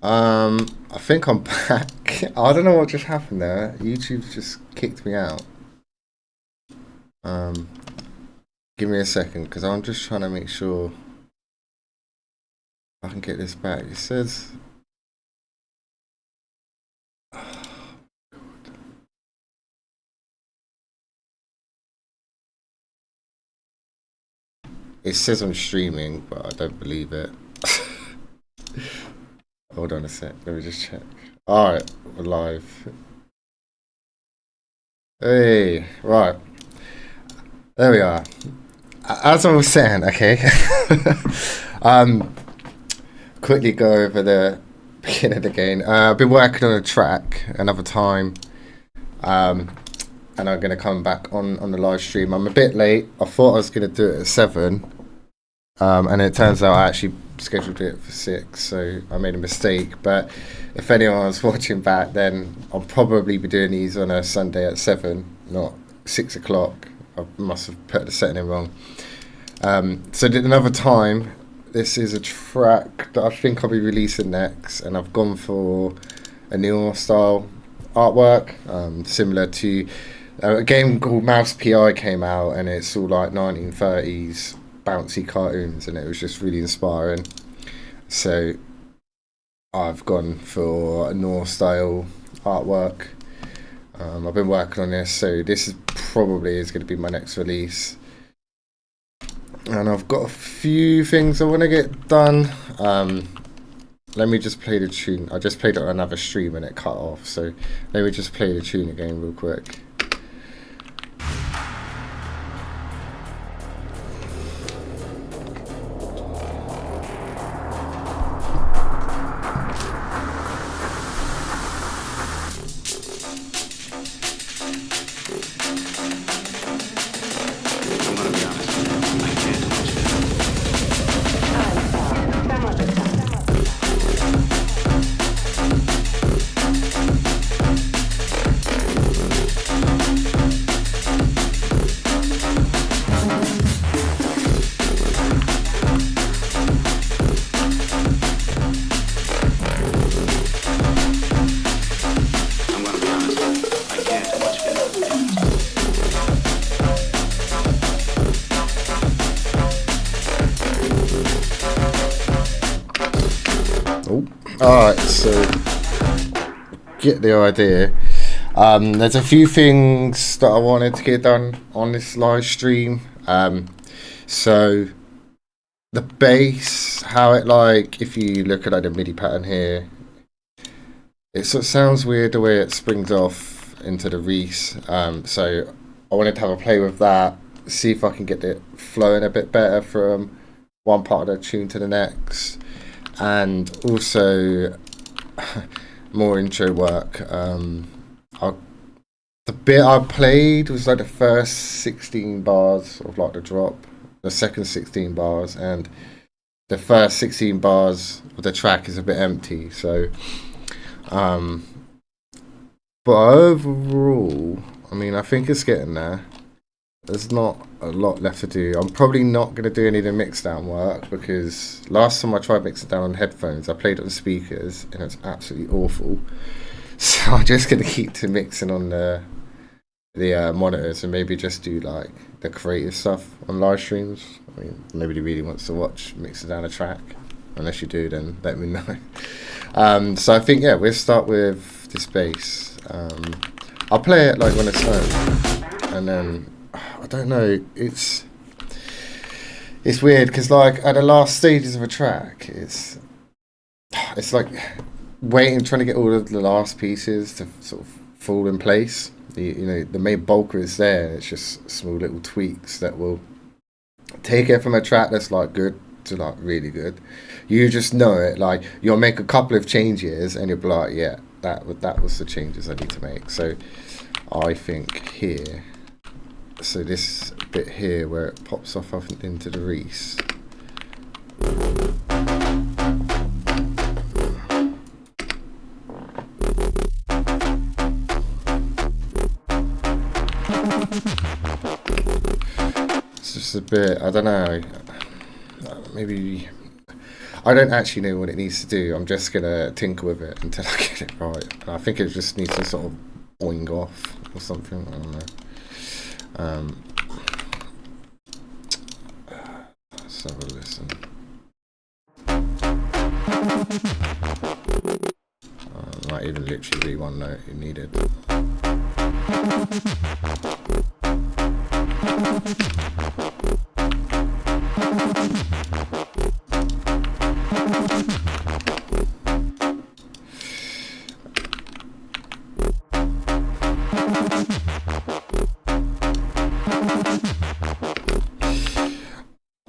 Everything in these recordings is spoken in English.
I think I'm back. I don't know what just happened there. YouTube just kicked me out. Um, Give me a second because I'm just trying to make sure I can get this back. It says I'm streaming, but I don't believe it. Hold on a sec. Let me just check. All right, we're live. Hey, right. There we are. As I was saying, okay. um, Quickly go over the beginning again. I've been working on a track another time, and I'm gonna come back on the live stream. I'm a bit late. I thought I was gonna do it at 7, and it turns out I actually scheduled it for 6, so I made a mistake. But if anyone's watching back, then I'll probably be doing these on a Sunday at 7, not 6 o'clock. I must have put the setting in wrong. So did another time. This is a track that I think I'll be releasing next, and I've gone for a newer style artwork, similar to a game called Mouse PI came out, and it's all like 1930s bouncy cartoons, and it was just really inspiring. So I've gone for a North style artwork. I've been working on this, so this is probably going to be my next release. And I've got a few things I want to get done. Let me just play the tune. I just played it on another stream and it cut off, so let me just play the tune again real quick. Alright, so get the idea. There's a few things that I wanted to get done on this live stream. So the bass, how it like, if you look at like the MIDI pattern here, it sort of sounds weird the way it springs off into the Reese. So I wanted to have a play with that, see if I can get it flowing a bit better from one part of the tune to the next. And also more intro work. The bit I played was like the first 16 bars of like the drop, the second 16 bars, and the first 16 bars of the track is a bit empty. So, but overall, I mean, I think it's getting there. There's not a lot left to do. I'm probably not going to do any of the mix down work because last time I tried mixing down on headphones, I played it on speakers and it's absolutely awful. So I'm just going to keep to mixing on the monitors and maybe just do like the creative stuff on live streams. I mean, nobody really wants to watch mixing down a track. Unless you do, then let me know. So I think, yeah, we'll start with this bass. I'll play it like when it's home, and then I don't know. It's weird because like at the last stages of a track, it's like trying to get all of the last pieces to sort of fall in place. The main bulk is there. It's just small little tweaks that will take it from a track that's like good to like really good. You just know it. Like you'll make a couple of changes and you'll be like, yeah, that was the changes I need to make. So I think here. So this bit here where it pops off into the Reese. It's just a bit, I don't know, maybe I don't actually know what it needs to do. I'm just gonna tinker with it until I get it right. And I think it just needs to sort of boing off or something. I don't know. Let's have a listen. Might even literally be one note you needed.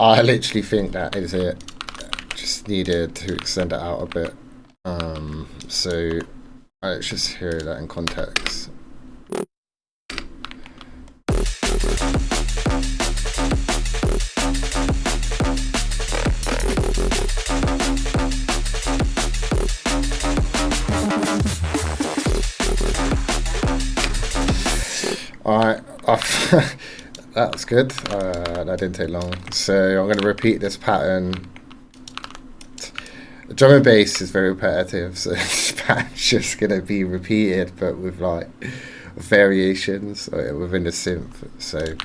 I literally think that is it. Just needed to extend it out a bit. So let's just hear that in context. Alright, that was good. That didn't take long. So I'm going to repeat this pattern. Drum and bass is very repetitive, so this pattern's just going to be repeated, but with like variations within the synth. So,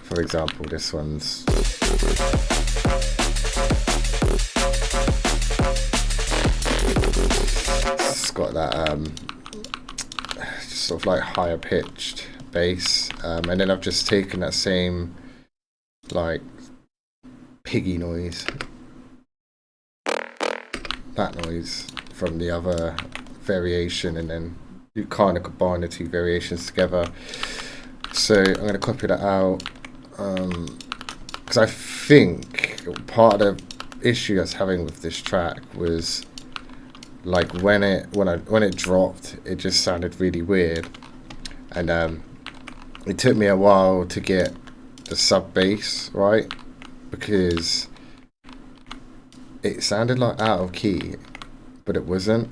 for example, this one's. It's got that just sort of like higher pitched bass, and then I've just taken that same like piggy noise, that noise from the other variation, and then you kind of combine the two variations together. So I'm going to copy that out, because I think part of the issue I was having with this track was like when it dropped, it just sounded really weird, and it took me a while to get the sub bass right, because it sounded like out of key, but it wasn't.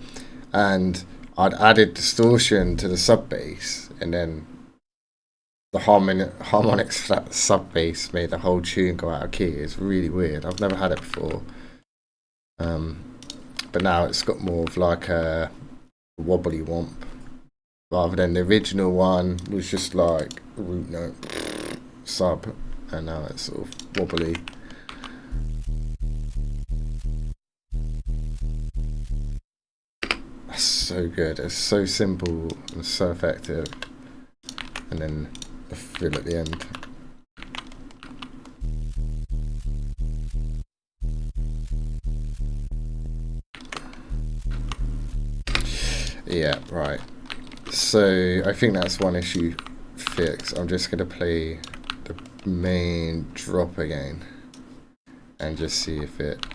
And I'd added distortion to the sub bass, and then the harmonics for that sub bass made the whole tune go out of key. It's really weird. I've never had it before. But now it's got more of like a wobbly womp, rather than the original one was just like root note sub, and now it's sort of wobbly. That's so good. It's so simple and so effective. And then the fill at the end. Yeah, right. So I think that's one issue fixed. I'm just going to play the main drop again and just see if it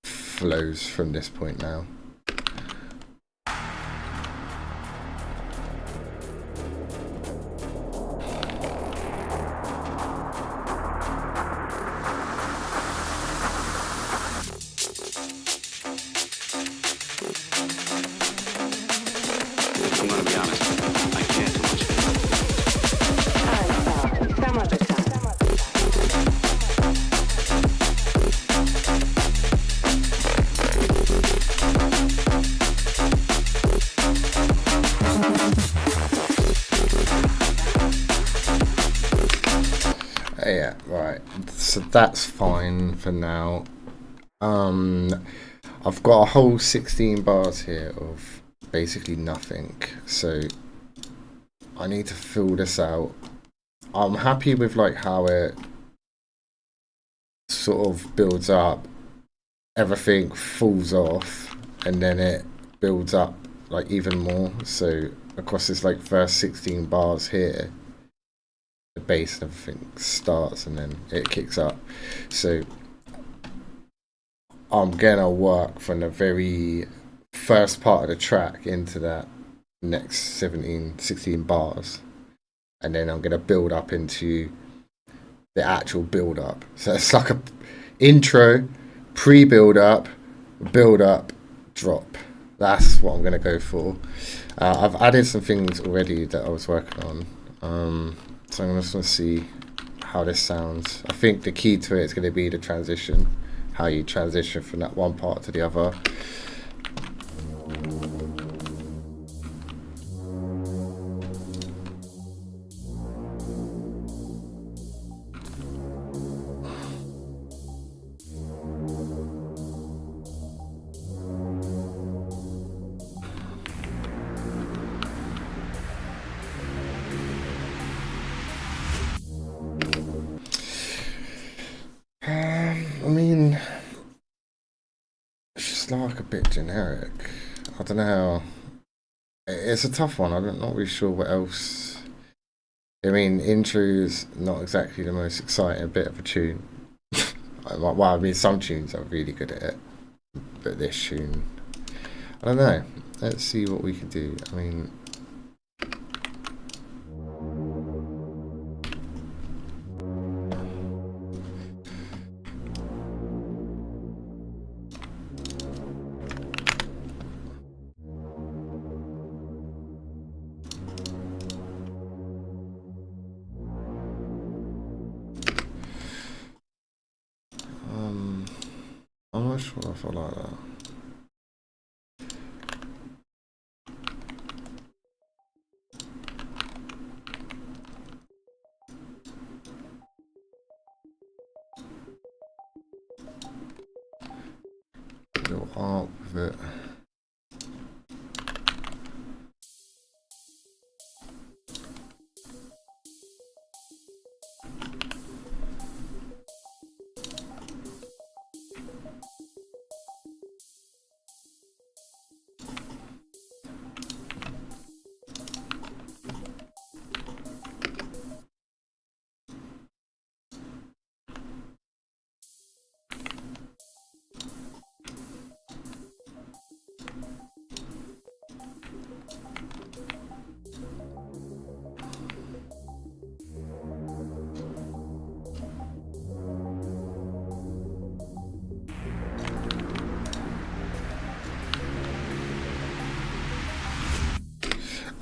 flows from this point now. Yeah, right. So that's fine for now. I've got a whole 16 bars here of basically nothing. So I need to fill this out. I'm happy with like how it sort of builds up. Everything falls off and then it builds up like even more. So across this like first 16 bars here, the bass and everything starts and then it kicks up. So I'm gonna work from the very first part of the track into that next 16 bars, and then I'm gonna build up into the actual build up. So it's like a intro, pre-build up, build up, drop. That's what I'm gonna go for. I've added some things already that I was working on. So I'm just going to see how this sounds. I think the key to it is going to be the transition, how you transition from that one part to the other. I mean, it's just like a bit generic. I don't know how. It's a tough one. I'm not really sure what else. I mean, intro's not exactly the most exciting bit of a tune. Well, I mean, some tunes are really good at it, but this tune, I don't know. Let's see what we can do. I mean, I'm not sure if I like that. Little art with it.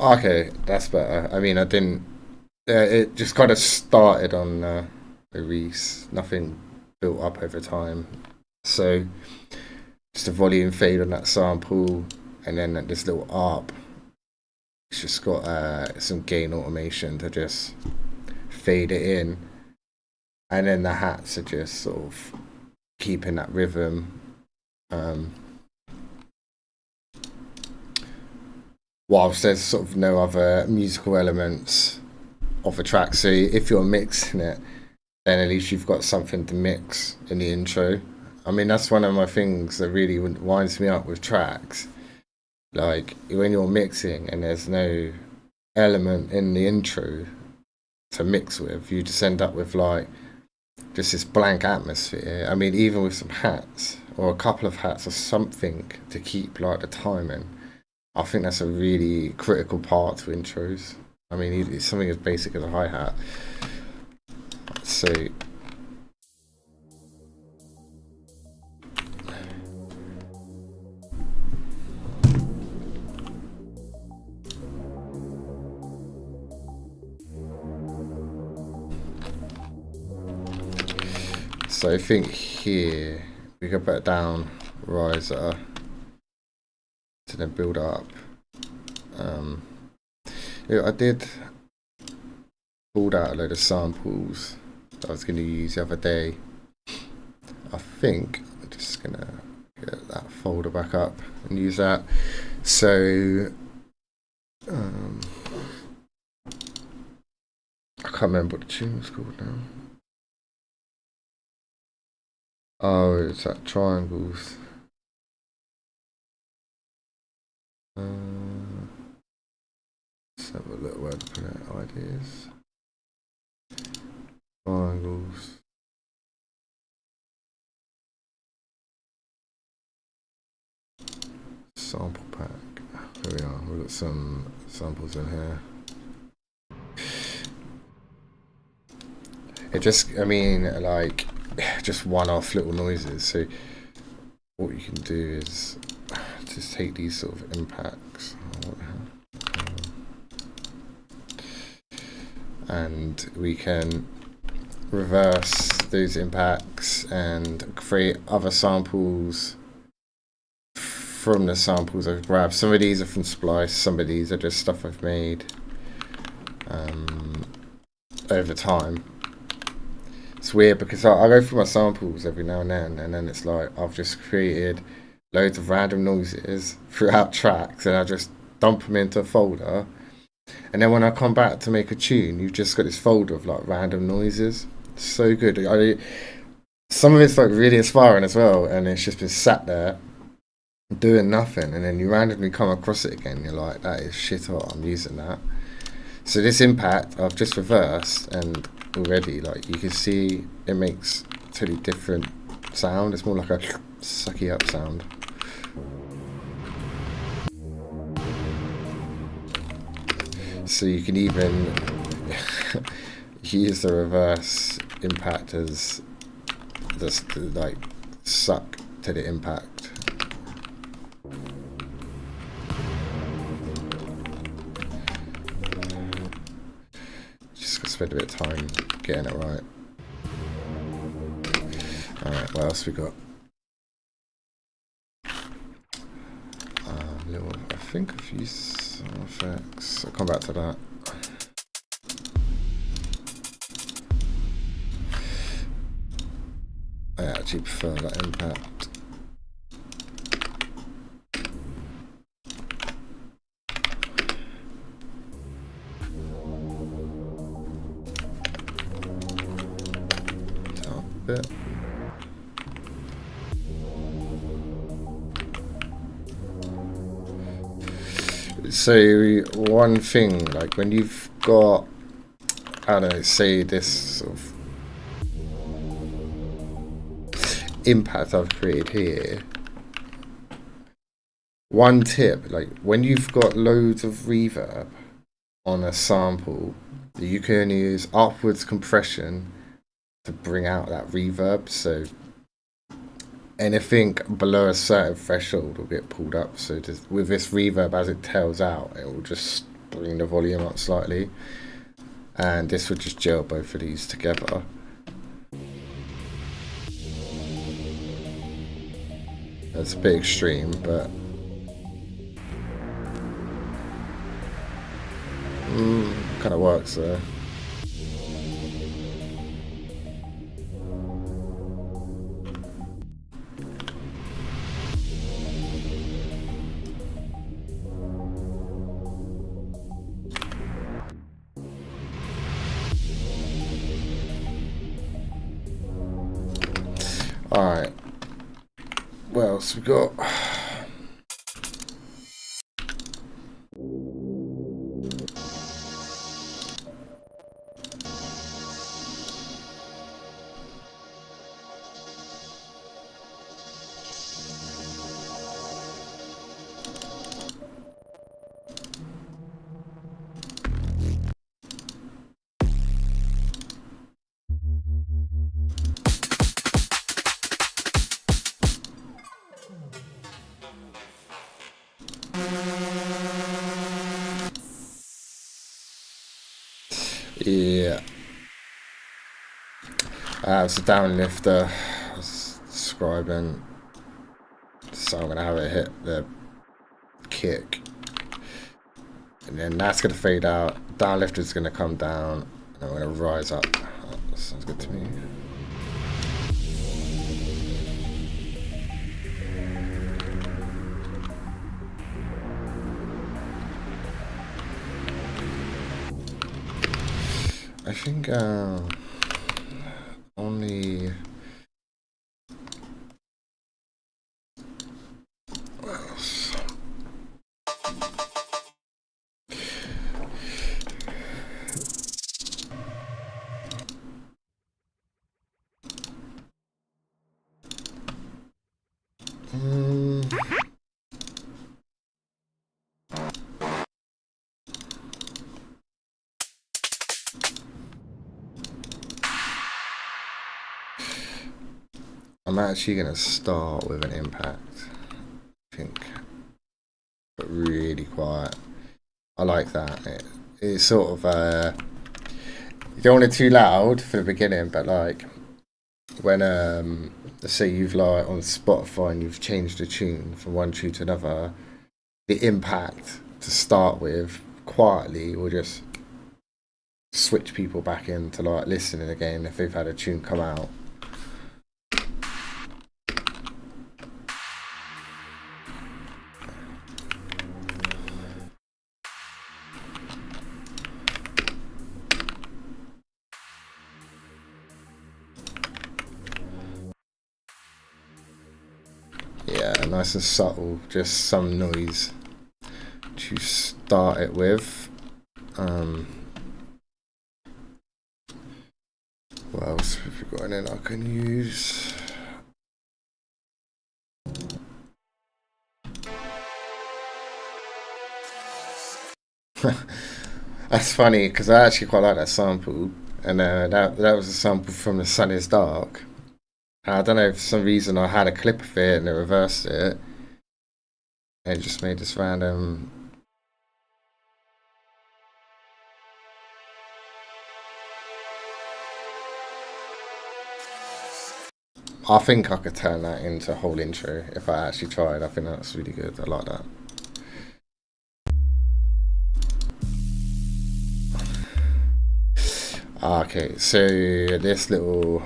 Okay, that's better. I mean, I didn't. It just kind of started on the Reese. Nothing built up over time. So just a volume fade on that sample, and then this little arp. It's just got some gain automation to just fade it in, and then the hats are just sort of keeping that rhythm. Whilst there's sort of no other musical elements of the track, so if you're mixing it, then at least you've got something to mix in the intro. I mean, that's one of my things that really winds me up with tracks. Like when you're mixing and there's no element in the intro to mix with, you just end up with like just this blank atmosphere. I mean, even with some hats or a couple of hats or something to keep like the timing, I think that's a really critical part to intros. I mean, it's something as basic as a hi-hat. So I think here we could put down riser to then build up. Yeah, I did pulled out a load of samples that I was going to use the other day. I think I'm just going to get that folder back up and use that. So I can't remember what the tune was called now. Oh, it's that triangles. Let's have a look where to put it. Ideas. Triangles. Sample pack. Here we are. We've got some samples in here. It just, I mean, like, just one-off little noises. So what you can do is just take these sort of impacts. And we can reverse those impacts and create other samples from the samples I've grabbed. Some of these are from Splice, some of these are just stuff I've made over time. It's weird because I go through my samples every now and then it's like I've just created loads of random noises throughout tracks and I just dump them into a folder, and then when I come back to make a tune, you've just got this folder of like random noises. It's so good. Some of it's like really inspiring as well, and it's just been sat there doing nothing, and then you randomly come across it again. You're like, that is shit hot, I'm using that. So this impact I've just reversed, and already like you can see it makes a totally different sound. It's more like a sucky up sound. So you can even use the reverse impact as just to like suck to the impact. Just gotta spend a bit of time getting it right. Alright, what else we got? I think I've used some effects. I'll come back to that. I actually prefer that impact. Down a bit. So one thing, like when you've got, I don't know, say this sort of impact I've created here, one tip, like when you've got loads of reverb on a sample, you can use upwards compression to bring out that reverb. So anything below a certain threshold will get pulled up. So just with this reverb, as it tails out, it will just bring the volume up slightly, and this would just gel both of these together. That's a bit extreme, but kind of works there. Alright, what else we got? Yeah. It's a downlifter I was describing. So I'm going to have it hit the kick. And then that's going to fade out. Downlifter's going to come down. And I'm going to rise up. Oh, that sounds good to me. I think only what else? I'm actually going to start with an impact, I think, but really quiet. I like that. It's sort of, you don't want it too loud for the beginning, but like when let's say you've like on Spotify and you've changed the tune from one tune to another, the impact to start with quietly will just switch people back into like listening again if they've had a tune come out. Yeah, nice and subtle, just some noise to start it with. What else have we got in it I can use? That's funny because I actually quite like that sample, and that was a sample from The Sun Is Dark. I don't know if for some reason I had a clip of it and it reversed it, and it just made this random. I think I could turn that into a whole intro if I actually tried. I think that's really good. I like that. Okay, so this little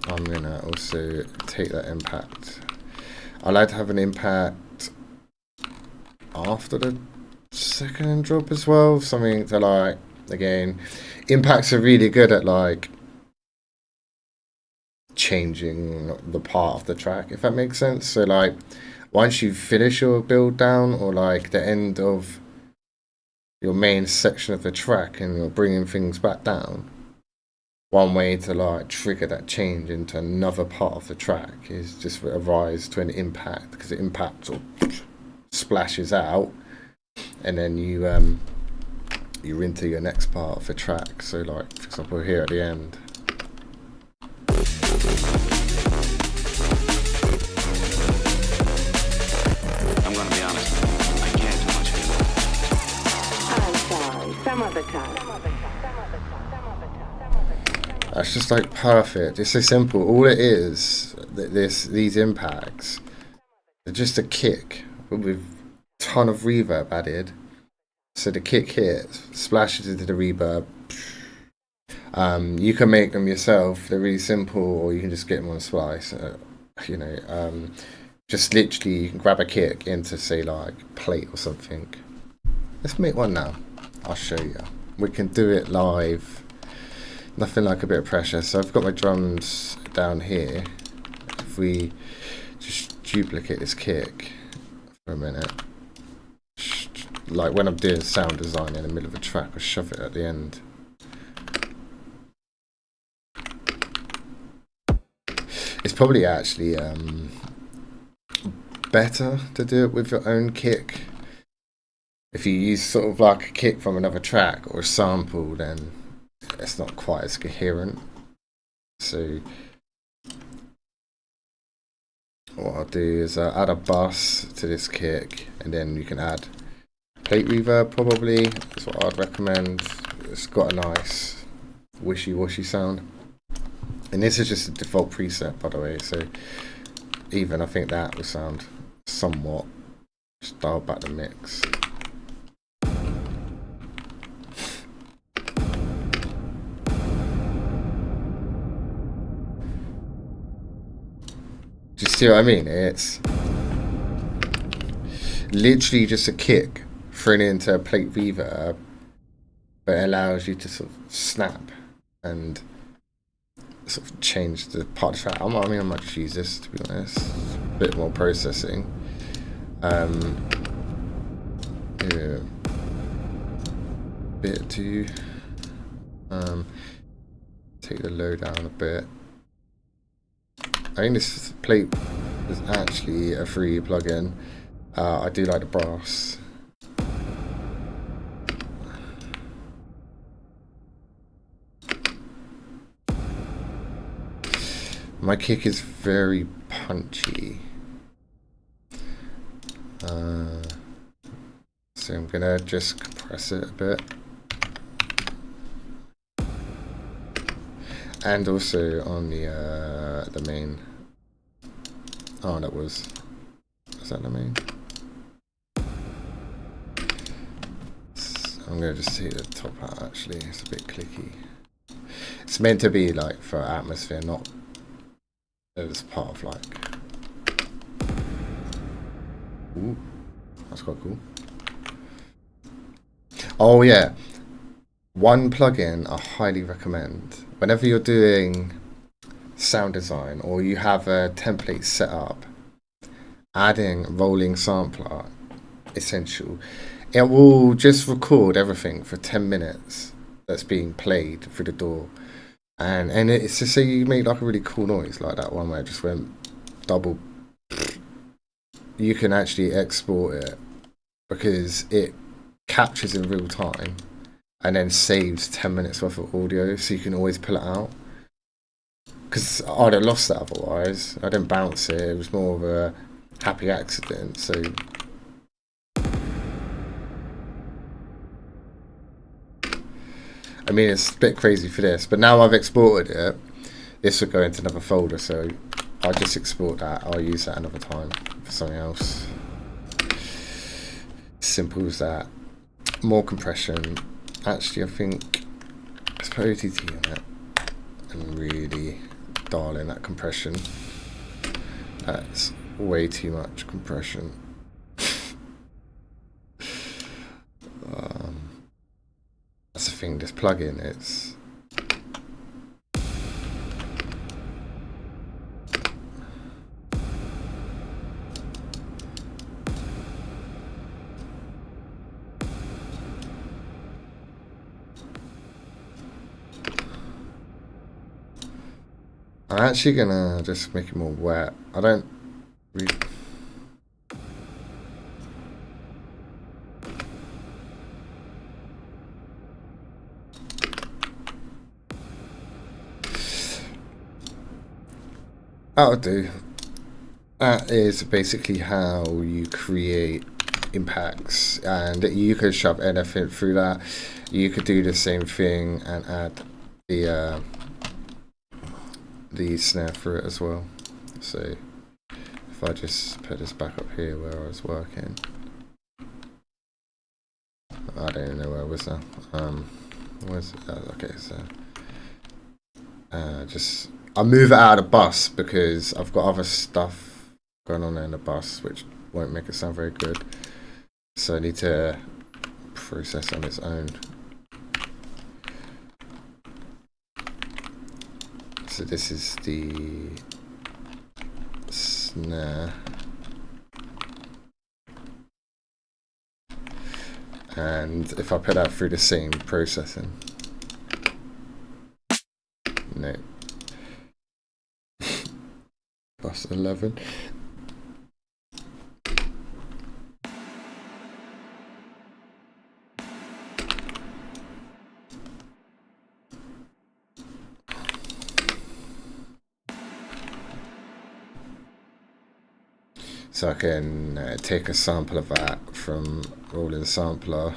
I'm gonna also take that impact. I like to have an impact after the second drop as well. Something to like, again, impacts are really good at like changing the part of the track, if that makes sense. So like once you finish your build down or like the end of your main section of the track and you're bringing things back down, one way to like trigger that change into another part of the track is just a rise to an impact, because the impact sort of splashes out and then you're into your next part of the track. So like for example here at the end, I'm gonna be honest, I can't do much for you. I'm sorry, some other time. that's just like perfect. It's so simple. All it is, these impacts, they're just a kick but with a ton of reverb added. So the kick hits, splashes into the reverb. You can make them yourself. They're really simple, or you can just get them on a splice. Just literally, you can grab a kick into say like plate or something. Let's make one now. I'll show you. We can do it live. Nothing like a bit of pressure. So I've got my drums down here. If we just duplicate this kick for a minute, like when I'm doing sound design in the middle of a track, I'll shove it at the end. It's probably actually better to do it with your own kick. If you use sort of like a kick from another track or a sample, then it's not quite as coherent. So what I'll do is add a bus to this kick, and then you can add plate reverb. Probably that's what I'd recommend. It's got a nice wishy-washy sound, and this is just a default preset, by the way, so even I think that will sound somewhat. Just dial back the mix. Do you see what I mean? It's literally just a kick thrown into a plate reverb, but it allows you to sort of snap and sort of change the part of the track. I might just use this, to be honest. A bit more processing. Yeah. Bit to take the low down a bit. I think this plate is actually a free plugin. I do like the brass. My kick is very punchy. So I'm gonna just compress it a bit. and also on the main. Oh, was that the main? I'm gonna just take the top out. Actually, it's a bit clicky. It's meant to be like for atmosphere, not as part of like. Ooh, that's quite cool. Oh yeah, one plugin I highly recommend whenever you're doing sound design or you have a template set up. Adding rolling sampler, essential. It will just record everything for 10 minutes that's being played through the door, and it's to say you make like a really cool noise like that one where it just went double. You can actually export it because it captures in real time and then saves 10 minutes worth of audio, so you can always pull it out. Because I'd have lost that otherwise. I didn't bounce it. It was more of a happy accident. So I mean, it's a bit crazy for this, but now I've exported it, this will go into another folder, so I'll just export that. I'll use that another time for something else. Simple as that. More compression. Actually, I think let's put OTT on it and really dial in that compression. That's way too much compression. That's the thing, this plugin, it's I'm actually gonna just make it more wet. I don't really. That'll do. That is basically how you create impacts, and you could shove anything through that. You could do the same thing and add the snare through it as well. So if I just put this back up here where I was working, I don't even know where I was now. Where's it? Oh, okay, so just I'll move it out of the bus because I've got other stuff going on in the bus which won't make it sound very good. So I need to process on its own. So this is the snare. And if I put that through the same processing. No. Plus 11. So I can take a sample of that from Rolling Sampler.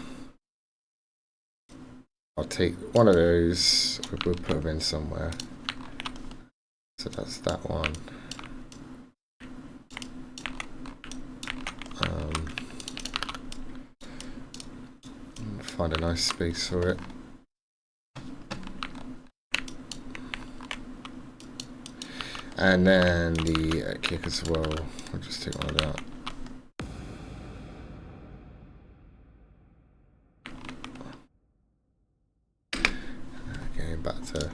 I'll take one of those, we'll put them in somewhere. So that's that one. Find a nice space for it. And then the kick as well. I'll just take one of that. Going back to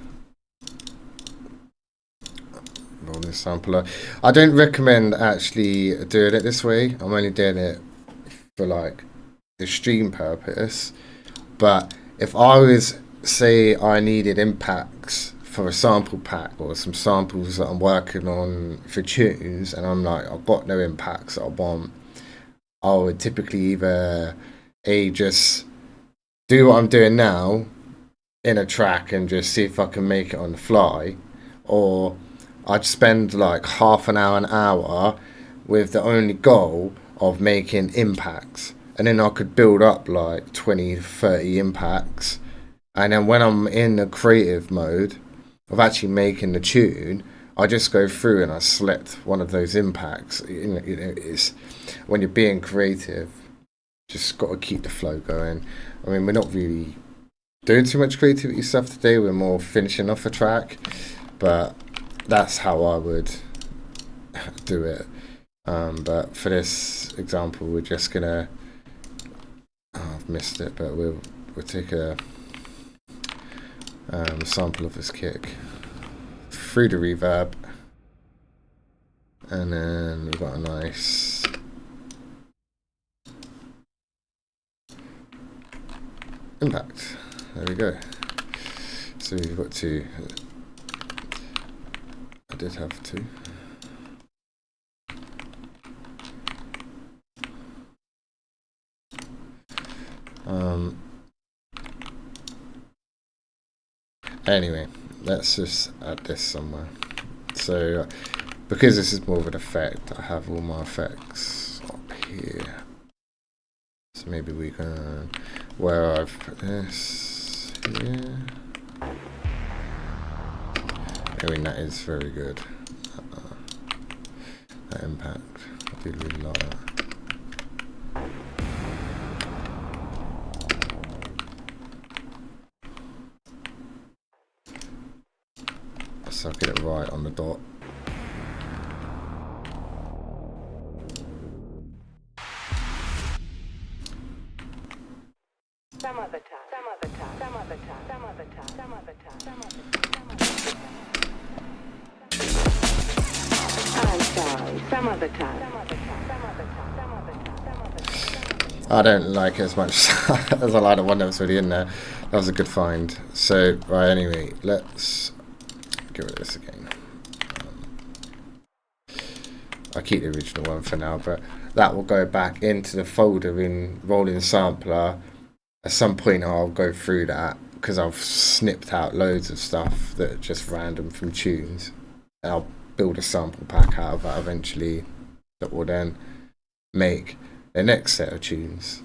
Rolling Sampler. I don't recommend actually doing it this way. I'm only doing it for like the stream purpose. But if I was, say I needed impacts for a sample pack or some samples that I'm working on for tunes and I'm like, I've got no impacts that I want, I would typically either just do what I'm doing now in a track and just see if I can make it on the fly, or I'd spend like half an hour with the only goal of making impacts, and then I could build up like 20-30 impacts, and then when I'm in the creative mode of actually making the tune, I just go through and I select one of those impacts. It's when you're being creative, just got to keep the flow going. I mean, we're not really doing too much creativity stuff today. We're more finishing off a track, but that's how I would do it. But for this example, we're just gonna. Oh, I've missed it, but we'll take a sample of this kick through the reverb, and then we've got a nice impact. There we go. So we've got two. I did have two. Anyway, let's just add this somewhere. So, because this is more of an effect, I have all my effects up here. So maybe we can, where I've put this here. I mean, that is very good. That impact, I do really like that. So I'll get it right on the dot. Some other time. Some other time. Some other time. Some other time. Some other time. Some other time. I'm sorry. Some other time. Some other time. Some other time. Some other time. Some other time. I don't like it as much as I like the one that was already in there. That was a good find. So, right, anyway, let's get rid of this again. I'll keep the original one for now, but that will go back into the folder in Rolling Sampler. At some point I'll go through that because I've snipped out loads of stuff that are just random from tunes. And I'll build a sample pack out of that eventually that will then make the next set of tunes.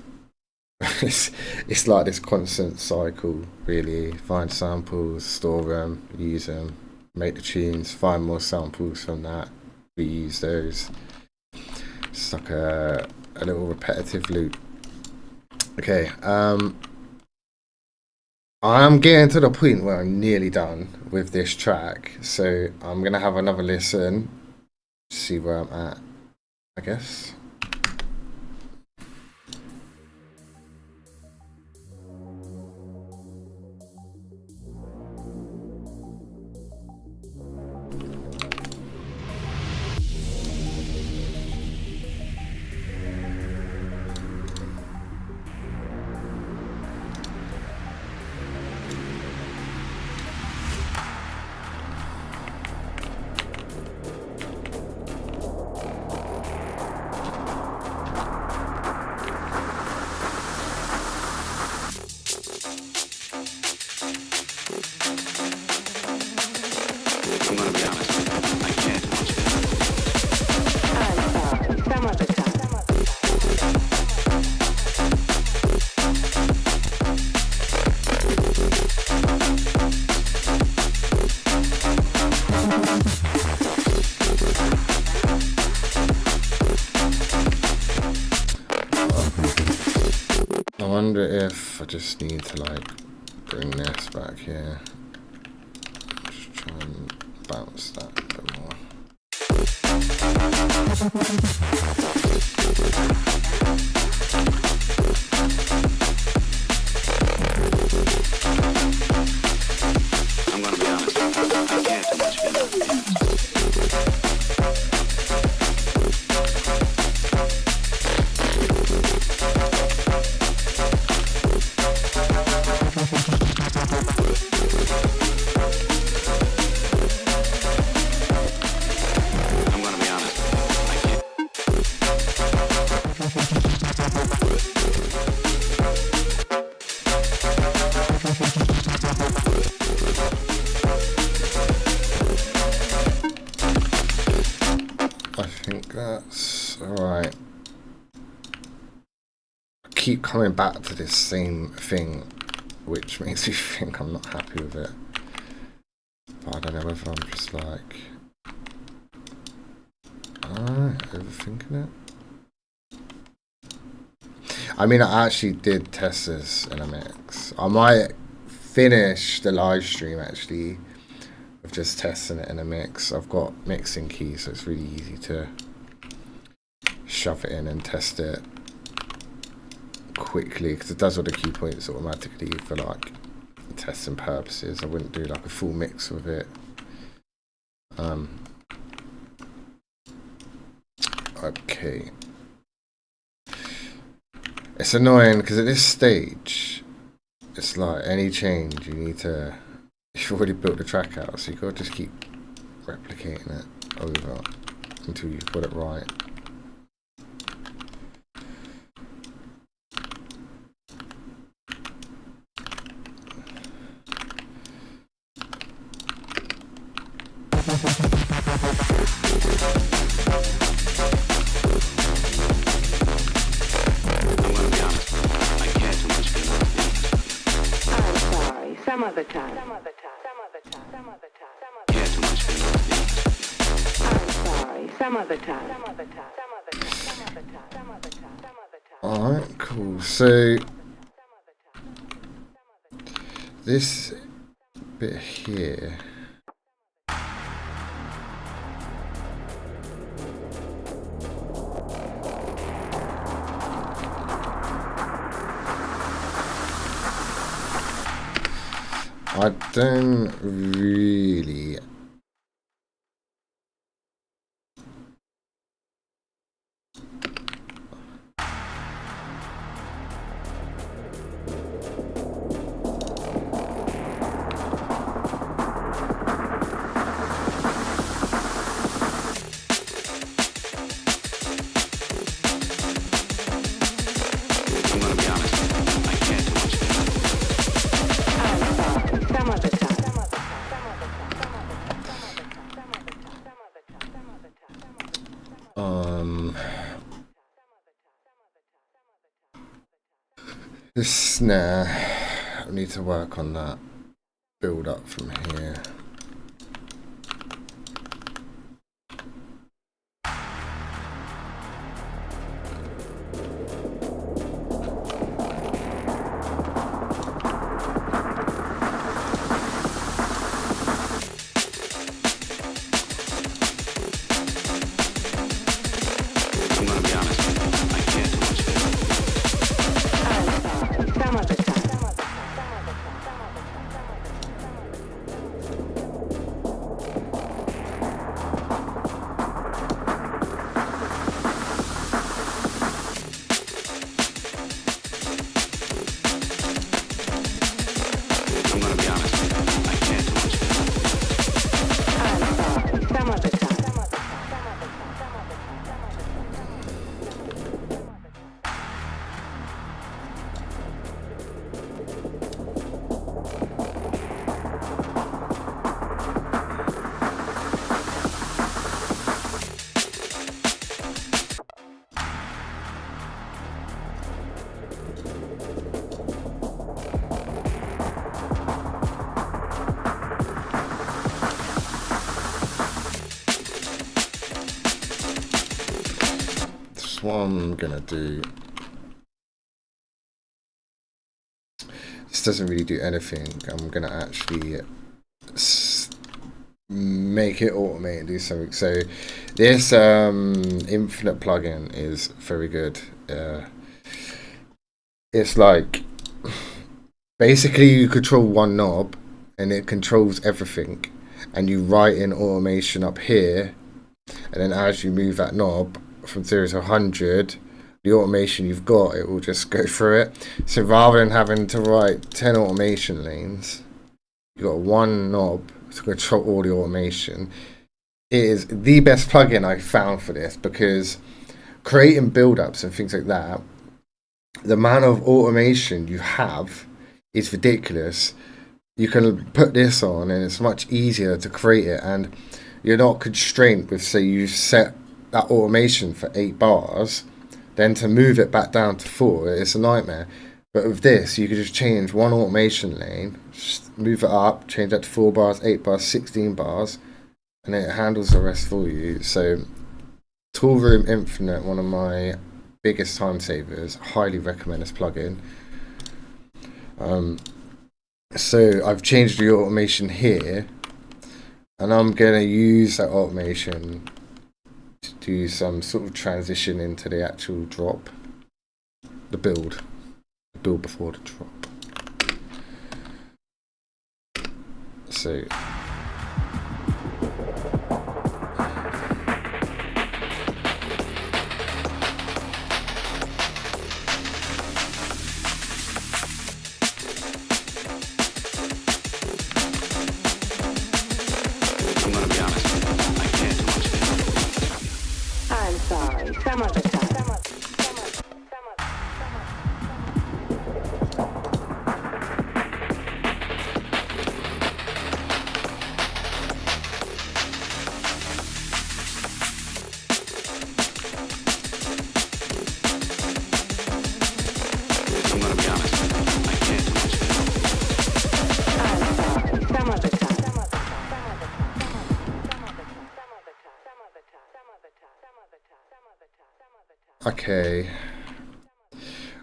It's like this constant cycle, really. Find samples, store them, use them, make the tunes, find more samples from that, reuse those. It's like a little repetitive loop. Okay, I'm getting to the point where I'm nearly done with this track, so I'm gonna have another listen, see where I'm at, I guess. I'm gonna be honest. I can't do much of it. I'm sorry. Some other time. Some other I wonder if I just need to like bring this back here. Just try and bounce that a bit more. I'm gonna be honest. I can't do much of it. I'm gonna be honest. I can't. I think that's alright. I keep coming back to this same thing, which makes me think I'm not happy with it. But I don't know whether I'm just like overthinking it. I mean, I actually did test this in a mix. I might finish the live stream actually with just testing it in a mix. I've got mixing keys, so it's really easy to shove it in and test it quickly because it does all the key points automatically for like testing purposes. I wouldn't do like a full mix with it. Okay. It's annoying because at this stage, it's like any change you need to. You've already built the track out, so you got to just keep replicating it over until you've got it right. Some other time. Care too much for I'm sorry. Some other time. Alright, cool. So this bit here. I don't really. I'm gonna be honest. I care too much for Some other time. The snare. I need to work on that. Build up from here. I'm gonna be honest. I care too much for Some other time. I'm gonna be honest. I care too much for Some other time. That's what I'm gonna do. This doesn't really do anything. I'm gonna actually make it automate and do something. So this infinite plugin is very good. It's like basically you control one knob and it controls everything, and you write in automation up here, and then as you move that knob from 0 to 100, the automation you've got, it will just go through it. So rather than having to write 10 automation lanes, you've got one knob to control all the automation. It is the best plugin I found for this, because creating build-ups and things like that, the amount of automation you have is ridiculous. You can put this on and it's much easier to create it, and you're not constrained with, say you set that automation for 8 bars, then to move it back down to 4, it's a nightmare. But with this, you could just change one automation lane, just move it up, change that to 4 bars, 8 bars, 16 bars, and it handles the rest for you. So Toolroom Infinite, one of my biggest time savers. Highly recommend this plugin. So I've changed the automation here, and I'm gonna use that automation to do some sort of transition into the actual drop, the build before the drop. So I'm gonna be honest, I can't do much of it. I'm sorry. Some other time. I'm gonna be honest, I can't do much of it. I'm sorry. Some other time. okay,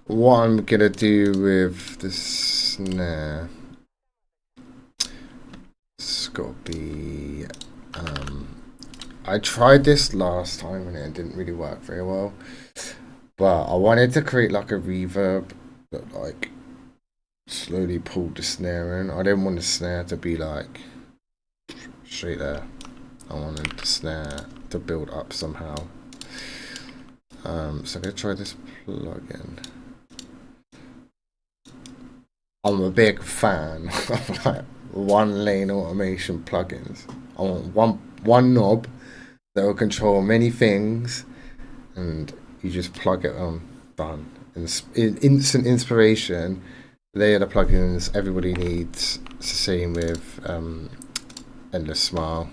what I'm gonna do with the snare, it's gotta be, I tried this last time and it didn't really work very well, but I wanted to create like a reverb that like slowly pulled the snare in. I didn't want the snare to be like straight there. I wanted the snare to build up somehow. So I'm gonna try this plugin. I'm a big fan of like one lane automation plugins. I want one knob that will control many things, and you just plug it on, done. Instant inspiration. They are the plugins everybody needs. It's the same with Endless Smile.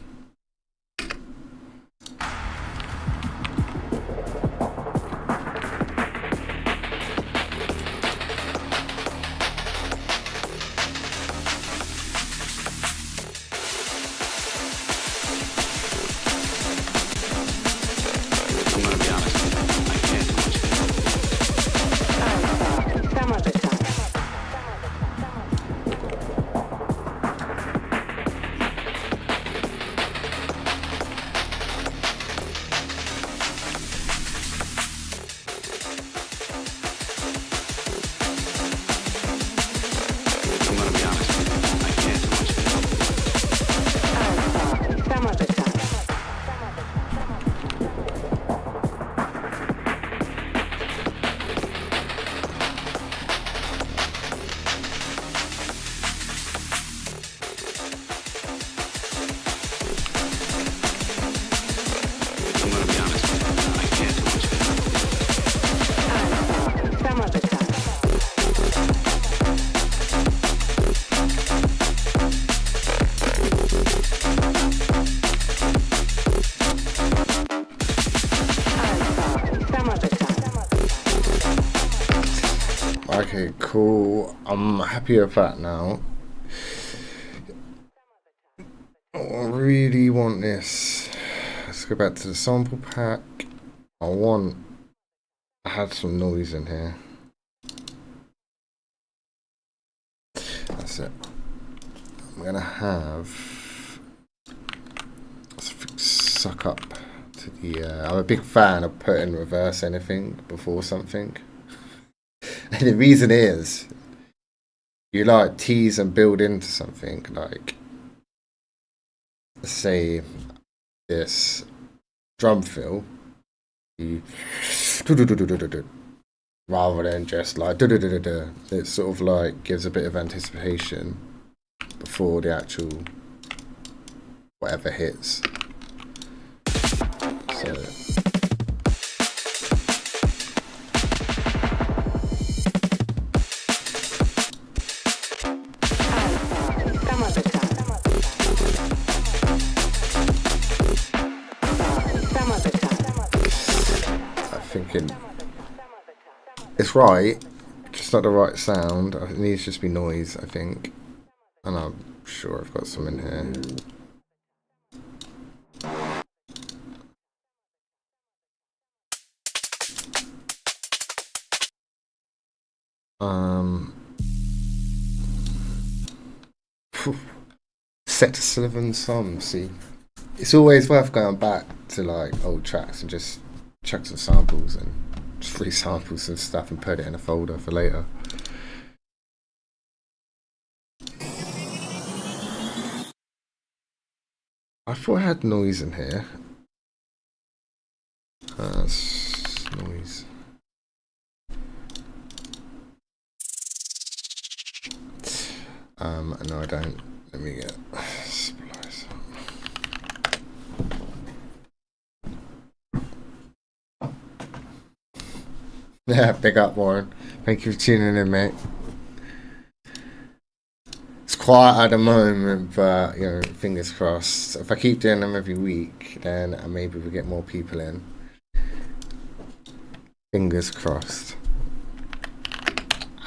I'm gonna be honest, I can't do much of it. I'm sorry. Some other time. I'm gonna be honest, I can't do much of it. I'm sorry. Some other time. I'm gonna be honest, I can't do much of it. I'm sorry. Some other time. I'm sorry. Some other time. Okay, cool. I'm happy with that now. I really want this. Let's go back to the sample pack. I had some noise in here. That's it. I'm gonna have suck up to the. I'm a big fan of putting reverse anything before something. And the reason is, you like tease and build into something, like, say, this drum fill, you rather than just like it sort of like gives a bit of anticipation before the actual whatever hits. So Some other time. Some other time. I'm thinking it's right, just not the right sound. It needs to just be noise, I think. And I'm sure I've got some in here. Phew. Set to Sullivan Som, see. It's always worth going back to like old tracks and just chuck some samples and just free samples and stuff and put it in a folder for later. I thought I had noise in here. Noise. No, I don't. Let me get splice. Yeah, big up, Warren. Thank you for tuning in, mate. It's quiet at the moment, but you know, fingers crossed. If I keep doing them every week, then maybe we'll get more people in. Fingers crossed.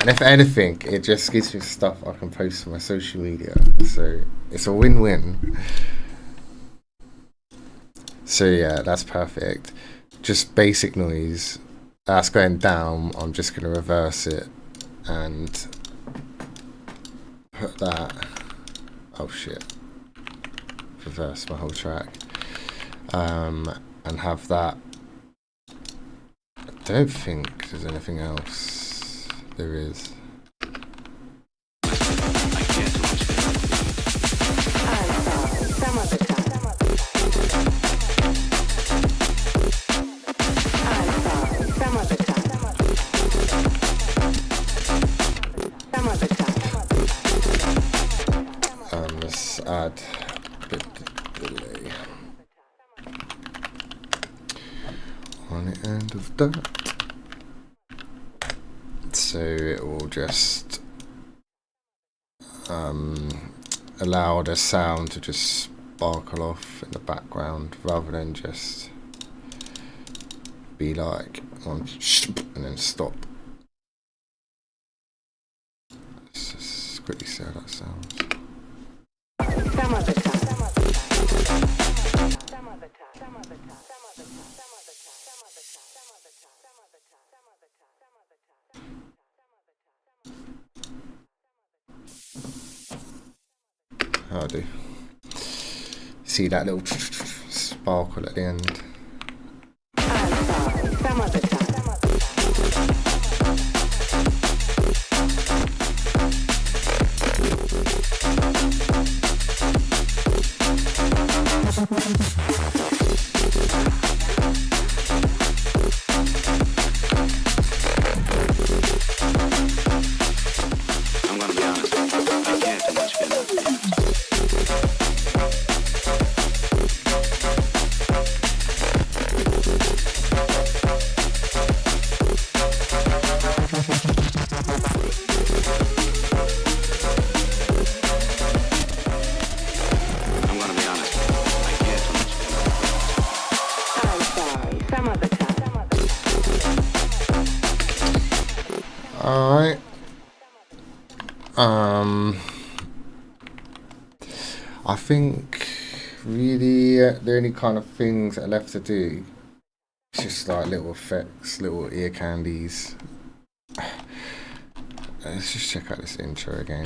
And if anything, it just gives me stuff I can post on my social media. So it's a win-win. So yeah, that's perfect. Just basic noise. That's going down. I'm just going to reverse it and put that. Oh shit. Reverse my whole track. And have that. I don't think there's anything else. There is. Some of the time. Let's add a bit of delay on the end of that. So it will just allow the sound to just sparkle off in the background rather than just be like on and then stop. Let's just quickly see how that sounds. Some of the time. How I do. See that little sparkle at the end. Some of the time. I'm gonna be honest. I can't too much get enough dance. I'm gonna be honest. I can't too much get enough dance. I'm sorry. Some of the time. Alright. I think really the only kind of things that are left to do is just like little effects, little ear candies. Let's just check out this intro again.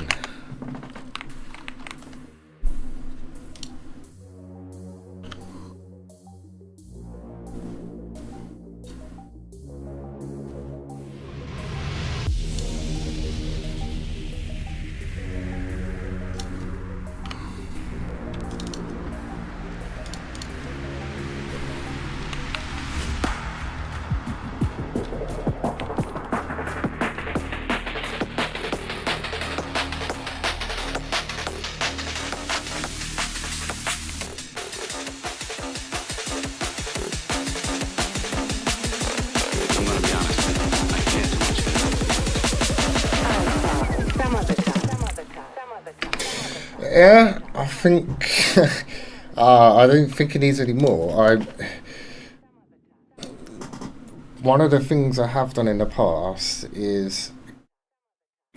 I'm gonna be honest. I can't too much get enough dance. Some of the time. Yeah, I think I don't think it needs any more. One of the things I have done in the past is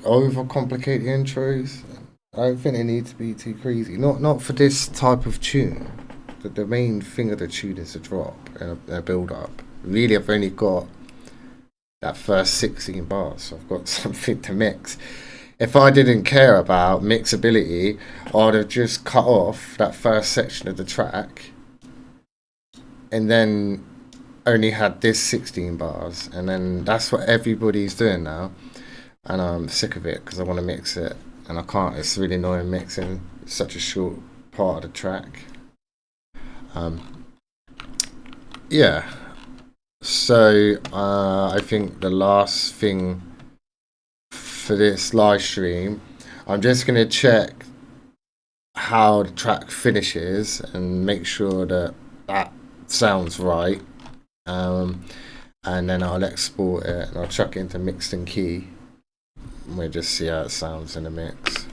overcomplicate the intros. I don't think they need to be too crazy. Not for this type of tune. The main thing of the tune is a drop and a build up. Really, I've only got that first 16 bars, so I've got something to mix. If I didn't care about mixability, I'd have just cut off that first section of the track and then only had this 16 bars, and then that's what everybody's doing now, and I'm sick of it because I want to mix it and I can't. It's really annoying mixing such a short part of the track. Yeah, so I think the last thing for this live stream, I'm just going to check how the track finishes and make sure that that sounds right, and then I'll export it and I'll chuck it into mixed and key, and we'll just see how it sounds in the mix.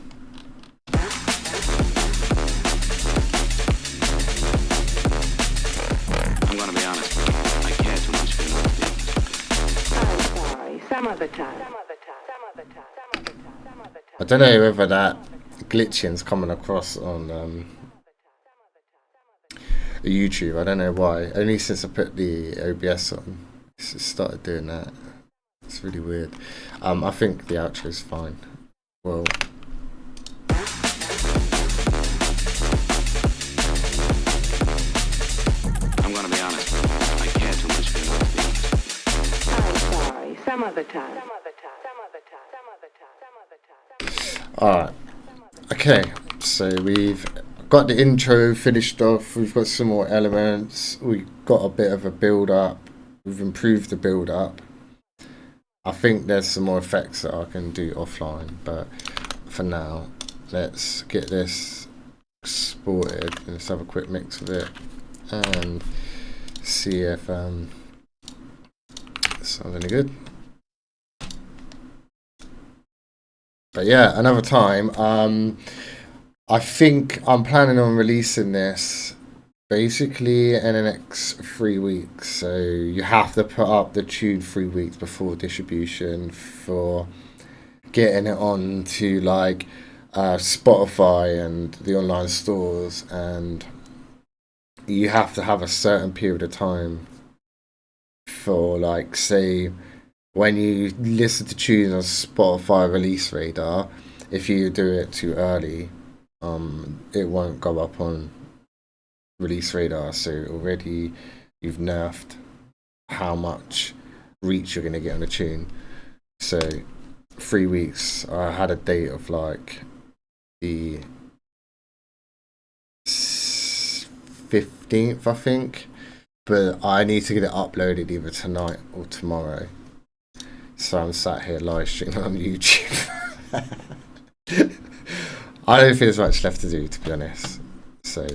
I'm gonna be honest. I care too much for your business. I'm sorry. Some other time. I don't know whether that glitching's coming across on YouTube. I don't know why. Only since I put the OBS on, it's just started doing that. It's really weird. I think the outro's fine. Well, I'm gonna be honest. I care too much for your business. I'm sorry. Some other time. alright. Okay, so we've got the intro finished off. We've got some more elements. We've got a bit of a build up. We've improved the build up. I think there's some more effects that I can do offline, but for now, let's get this exported and let's have a quick mix of it and see if it sounds any good. But yeah, another time. I think I'm planning on releasing this basically in the next 3 weeks. So you have to put up the tune 3 weeks before distribution for getting it on to like Spotify and the online stores, and you have to have a certain period of time for, like, say, when you listen to tunes on Spotify Release Radar, if you do it too early, it won't go up on Release Radar. So already you've nerfed how much reach you're going to get on a tune. So 3 weeks, I had a date of like the 15th, I think, but I need to get it uploaded either tonight or tomorrow. So I'm sat here live streaming on YouTube. I don't think there's much left to do, to be honest. So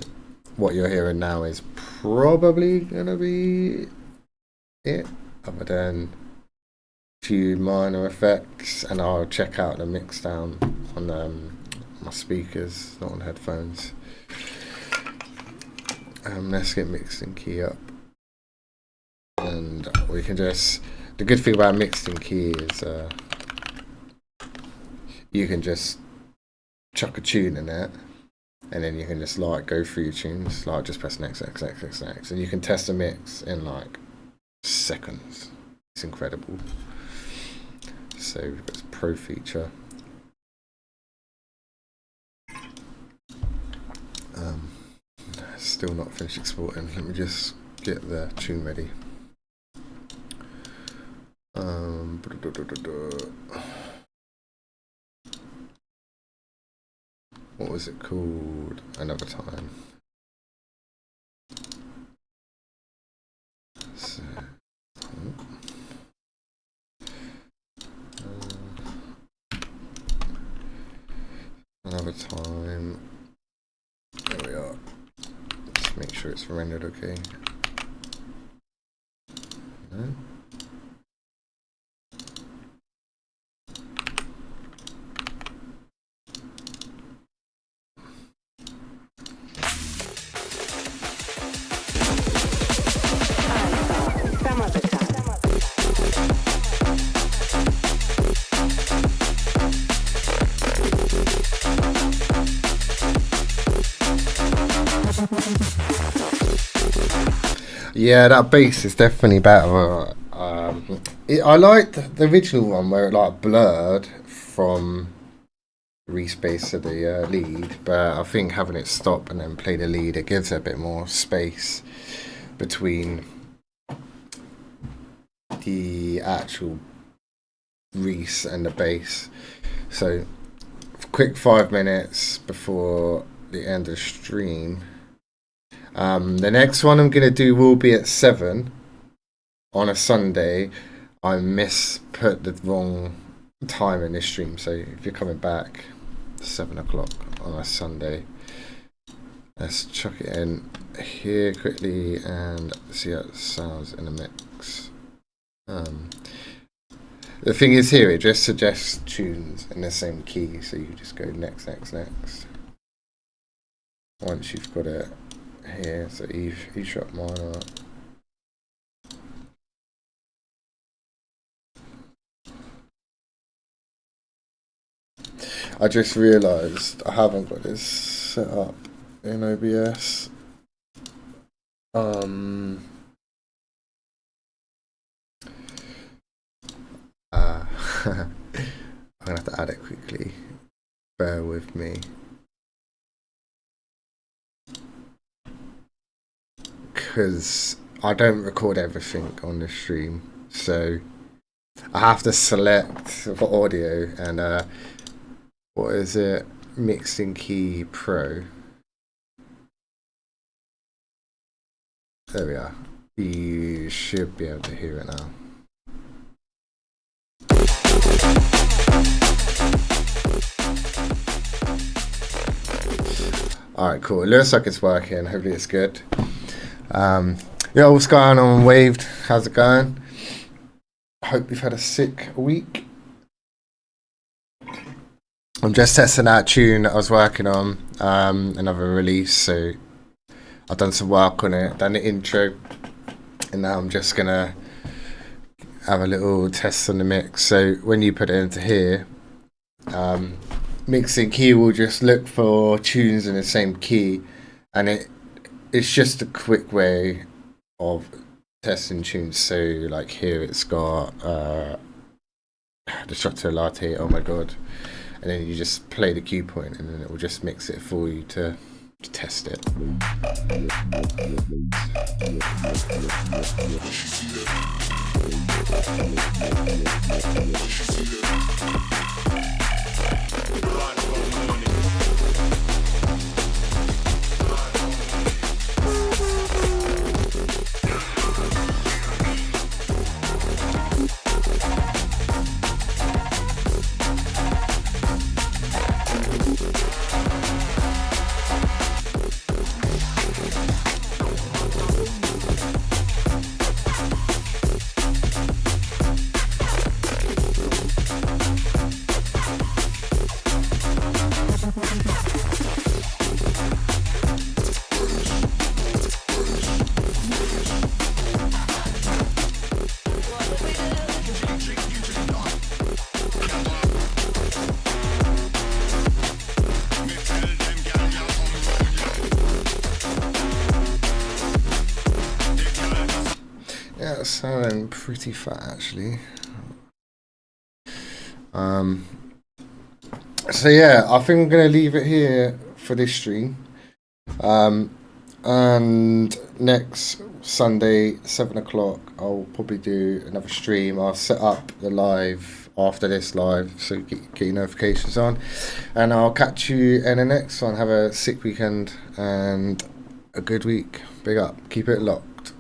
what you're hearing now is probably gonna be it, other than a few minor effects, and I'll check out the mix down on my speakers, not on headphones. Let's get mixed and key up, and we can just. The good thing about mixed and key is you can just chuck a tune in it, and then you can just like go through your tunes, like just press next, and you can test the mix in like seconds. It's incredible. So we've got this pro feature. Still not finished exporting. Let me just get the tune ready. What was it called? Another Time. So, Another Time. There we are. Just make sure it's rendered okay. No? Some other time. Yeah, that bass is definitely better. I liked the original one where it like blurred from Reese bass to the lead, but I think having it stop and then play the lead, it gives it a bit more space between the actual Reese and the bass. So, quick 5 minutes before the end of the stream. The next one I'm going to do will be at 7 on a Sunday. I put the wrong time in this stream, so if you're coming back 7 o'clock on a Sunday, let's chuck it in here quickly and see how it sounds in the mix. The thing is here, it just suggests tunes in the same key, so you just go next, next, next. Once you've got it here, so E sharp minor. I just realised I haven't got this set up in OBS. I'm gonna have to add it quickly. Bear with me. Because I don't record everything on the stream, so I have to select for audio and what is it? Mixing Key Pro. There we are. You should be able to hear it now. Alright, cool. It looks like it's working. Hopefully it's good. Yeah, what's going on, Waved? How's it going? Hope you've had a sick week. I'm just testing that tune I was working on, another release, so I've done some work on it, done the intro, and now I'm just gonna have a little test on the mix. So when you put it into here, Mixing Key will just look for tunes in the same key, and it's just a quick way of testing tunes. So like here it's got Destructo Latte, oh my god, and then you just play the cue point and then it will just mix it for you to test it. Yeah, it's sounding pretty fat actually. So yeah, I think I'm gonna leave it here for this stream. And next Sunday, 7 o'clock, I'll probably do another stream. I'll set up the live after this live, so get your notifications on. And I'll catch you in the next one. Have a sick weekend and a good week. Big up. Keep it locked.